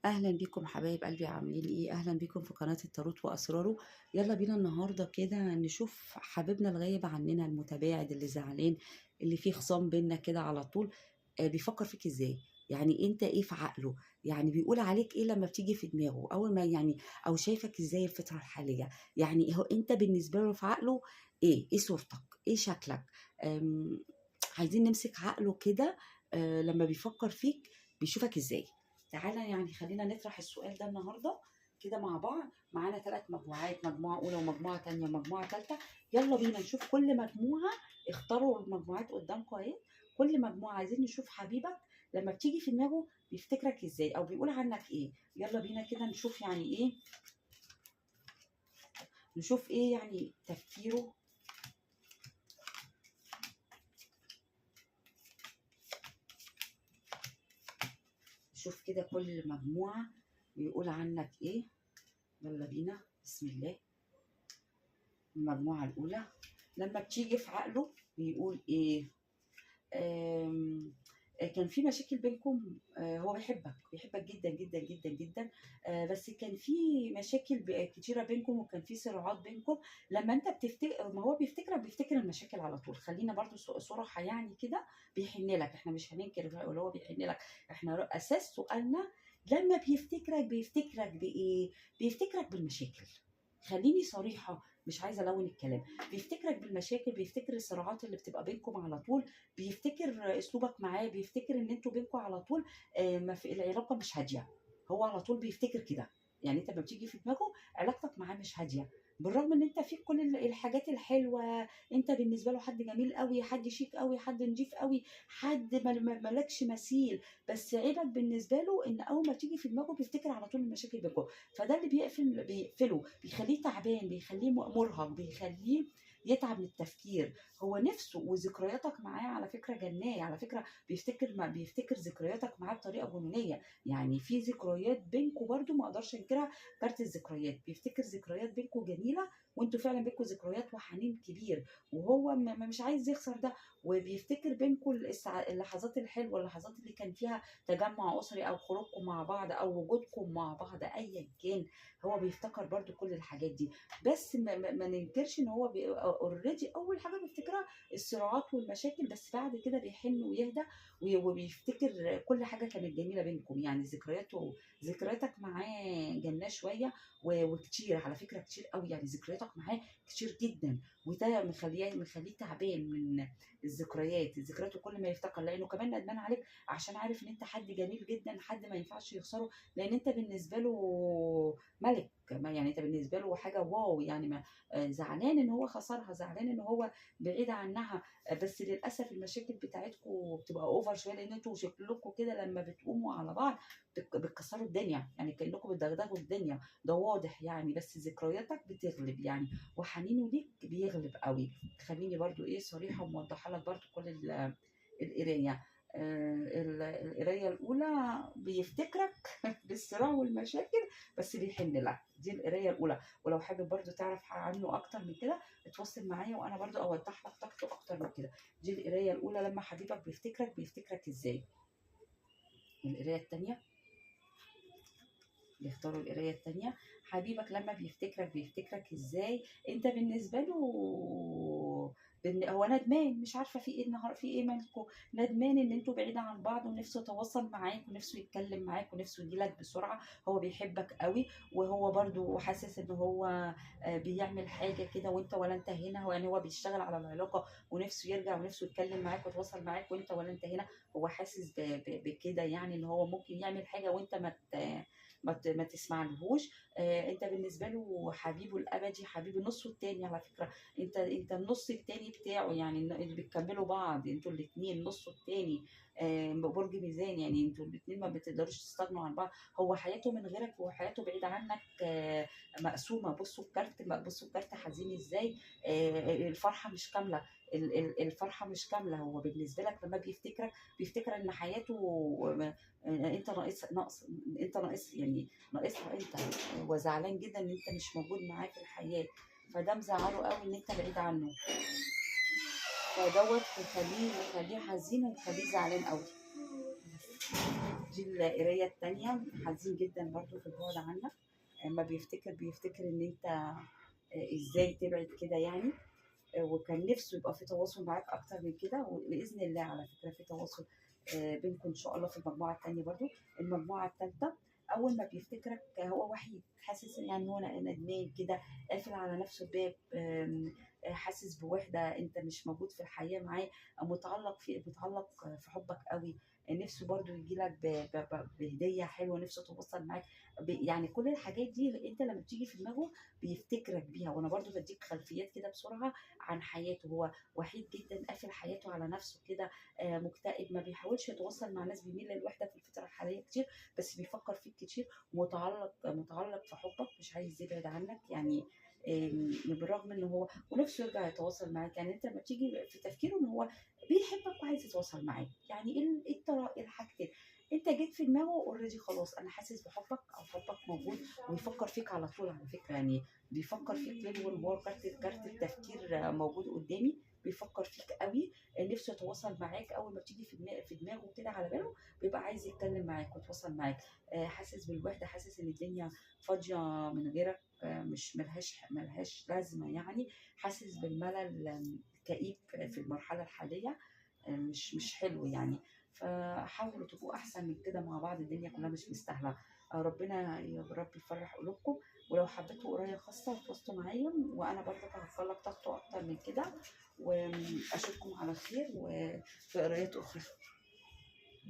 اهلا بيكم حبايب قلبي، عاملين ايه؟ اهلا بيكم في قناة التاروت واسراره. يلا بينا النهاردة كده نشوف حبيبنا الغايب عننا، المتباعد اللي زعلان، اللي فيه خصام بينا كده على طول. بيفكر فيك ازاي؟ يعني انت ايه في عقله؟ يعني بيقول عليك ايه لما بتيجي في دماغه اول ما يعني، او شايفك ازاي الفترة الحالية؟ يعني هو انت بالنسبة له في عقله ايه صورتك؟ ايه شكلك؟ آم، عايزين نمسك عقله كده. لما بيفكر فيك بيشوفك ازاي؟ تعالى يعني خلينا نطرح السؤال ده النهارده كده مع بعض. معانا 3 مجموعات، مجموعة أولى ومجموعة تانية ومجموعة تالتة. يلا بينا نشوف كل مجموعة. اختاروا المجموعات قدامكم اهي. كل مجموعة عايزين نشوف حبيبك لما بتيجي في دماغه بيفتكرك ازاي أو بيقول عنك ايه. يلا بينا كده نشوف يعني ايه، نشوف ايه يعني تفكيره. نشوف كده كل مجموعة بيقول عنك ايه. يلا بينا، بسم الله. المجموعة الأولى لما بتيجي في عقله بيقول إيه؟ آم، كان في مشاكل بينكم. هو بيحبك جدا جدا جدا جدا. بس كان في مشاكل كتيرة بينكم، وكان في صراعات بينكم. لما انت بتفتكر، ما هو بيفتكر المشاكل على طول. خلينا برضو صراحة يعني كده. بيحن لك، احنا مش هننكر ولا هو بيحن لك. احنا اساس سؤالنا لما بيفتكرك بإيه؟ بيفتكرك بالمشاكل. خليني صريحة، مش عايزة ألون الكلام. بيفتكرك بالمشاكل، بيفتكر الصراعات اللي بتبقى بينكم على طول. بيفتكر اسلوبك معاه، بيفتكر ان انتوا بينكم على طول ما في العلاقه مش هاديه. هو على طول بيفتكر كده. يعني انت لما بتيجي في دماغه علاقتك معاه مش هاديه، بالرغم ان انت فيك كل الحاجات الحلوه. انت بالنسبه له حد جميل قوي، حد شيك قوي، حد نضيف قوي، حد ملكش مثيل. بس عيبك بالنسبه له ان اول ما تيجي في دماغه بيفتكر على طول المشاكل بينكم. فده اللي بيقفله، بيخليه تعبان، بيخليه مرهق، بيخليه يتعب من التفكير. هو نفسه وذكرياتك معاه على فكره جناه، على فكره بيفتكر، ما بيفتكر ذكرياتك معاه بطريقه جنونيه. يعني في ذكريات بينكم برضو ما اقدرش انكرها. كارت الذكريات بيفتكر ذكريات بينكم جميله، وانتوا فعلا بينكم ذكريات وحنين كبير، وهو مش عايز يخسر ده. وبيفتكر بينكم اللحظات الحلوه، اللحظات اللي كان فيها تجمع اسري، او خروجكم مع بعض، او وجودكم مع بعض ايا كان. هو بيفتكر برضو كل الحاجات دي. بس ما ننكرش ان هو اوريدي اول حاجه بيفتكرها الصراعات والمشاكل، بس بعد كده بيحن ويهدى وبيفتكر كل حاجه كانت جميله بينكم. يعني ذكرياتك معاه جناه شويه وكتير، على فكره كتير قوي. يعني ذكرياتك معاه كتير جدا، وده مخليه تعبان من الذكريات وكل ما يفتكر، لانه كمان ندمان عليك عشان عارف ان انت حد جميل جدا، حد ما ينفعش يخسره. لان انت بالنسبه له ملك، يعني انت بالنسبه له حاجه واو. يعني ما زعلان ان هو خسرها، زعلان ان هو بعيد عنها. بس للاسف المشاكل بتاعتكم بتبقى اوفر شويه، لان انتوا شكلكم كده لما بتقوموا على بعض بتكسروا الدنيا، يعني كانكم بتدغدغوا الدنيا. ده واضح يعني. بس ذكرياتك بتغلب يعني، وحنينه ليك بيغلب قوي. خليني برضو ايه صريحه وموضحه لك برضو كل القرايه. القرايه الاولى بيفتكرك بالصراع والمشاكل، بس بيحن لك. دي القرايه الاولى. ولو حابب برضو تعرف عنه اكتر من كده اتواصل معايا، وانا برضو اوضح لك طاقته اكتر من كده. دي القرايه الاولى لما حبيبك بيفتكرك ازاي. القرايه الثانيه، بيختاروا القرايه الثانيه. حبيبك لما بيفتكرك ازاي؟ انت بالنسبه له هو ندمان، مش عارفه في ايه النهار، في ايه مالكم؟ ندمان ان انتوا بعيده عن بعض، ونفسه يتواصل معاك، ونفسه يتكلم معاك، ونفسه يجيلك بسرعه. هو بيحبك قوي، وهو برضو حاسس ان هو بيعمل حاجه كده وانت ولا انت هنا. هو يعني هو بيشتغل على العلاقه، ونفسه يرجع، ونفسه يتكلم معاك ويتواصل معاك، وانت ولا انت هنا. هو حاسس بكده، يعني ان هو ممكن يعمل حاجه وانت ما تسمعلهوش. انت بالنسبه له حبيبه الابدي، حبيب النص التاني على فكره. انت النص التاني بتاعه، يعني اللي بتكملوا بعض انتوا الاثنين. النص التاني برج ميزان، يعني انتوا الاثنين ما بتقدروش تستغنوا عن بعض. هو حياته من غيرك وحياته بعيد عنك مقسومه. بصوا الكارت حزين ازاي. الفرحه مش كامله. الفرحه مش كامله. هو بالنسبه لك لما بيفتكر ان حياته انت ناقص يعني، ناقصها انت. هو زعلان جدا ان انت مش موجود معاه في الحياه، فده مزعله قوي ان انت بعيد عنه. فدوت مخليه حزين ومخليه زعلان قوي. دي القرايه التانيه. حزين جدا برضو في البعد عنك. اما بيفتكر ان انت ازاي تبعد كده يعني. وكان نفسه يبقى في تواصل معاك اكتر من كده، وباذن الله على فكره في تواصل بينكم ان شاء الله في المجموعه الثانيه برضو. المجموعه الثالثه اول ما بيفتكرك هو وحيد، حاسس يعني هو ندمان كده، قافل على نفسه الباب، حاسس بوحده، انت مش موجود في الحياه معاه، متعلق في حبك قوي. نفسه برضو يجي لك بهديه حلوه، نفسه يتواصل معاك. يعني كل الحاجات دي انت لما بتيجي في دماغه بيفتكرك بيها. وانا برضو بديك خلفيات كده بسرعه عن حياته. هو وحيد جدا، قافل حياته على نفسه كده، مكتئب، ما بيحاولش يتواصل مع ناس، بيميل للوحده في الفتره الحاليه كتير، بس بيفكر فيك كتير، متعلق في حبك، مش عايز يبعد عنك يعني. بالرغم ان هو ونفسه يرجع يتواصل معاك. يعني انت لما تيجي في تفكيره ان هو بيحبك وعايز يتواصل معاك، يعني إيه الحاجتين. انت جيت في دماغه اوريدي، خلاص انا حاسس بحبك او حبك موجود، ويفكر فيك على طول على فكره يعني. بيفكر فيك ليل ونهار، كارت التفكير موجود قدامي، بيفكر فيك قوي. نفسه يتواصل معاك، اول ما بتيجي في دماغه كده على باله بيبقى عايز يتكلم معاك ويتواصل معاك. حاسس بالوحده، حاسس ان الدنيا فاضيه من غيرك، مش ملهاش لازمه يعني. حاسس بالملل، كئيب في المرحله الحاليه، مش حلو يعني. فحاولوا تبقوا احسن من كده مع بعض، الدنيا كلها مش مستاهله. ربنا يا رب يفرح قلوبكم. ولو حبيتوا قرايه خاصه تواصلوا معايا، وانا برضه هوفر لك طاقته اكتر من كده. واشوفكم على خير وفي قرايات اخرى.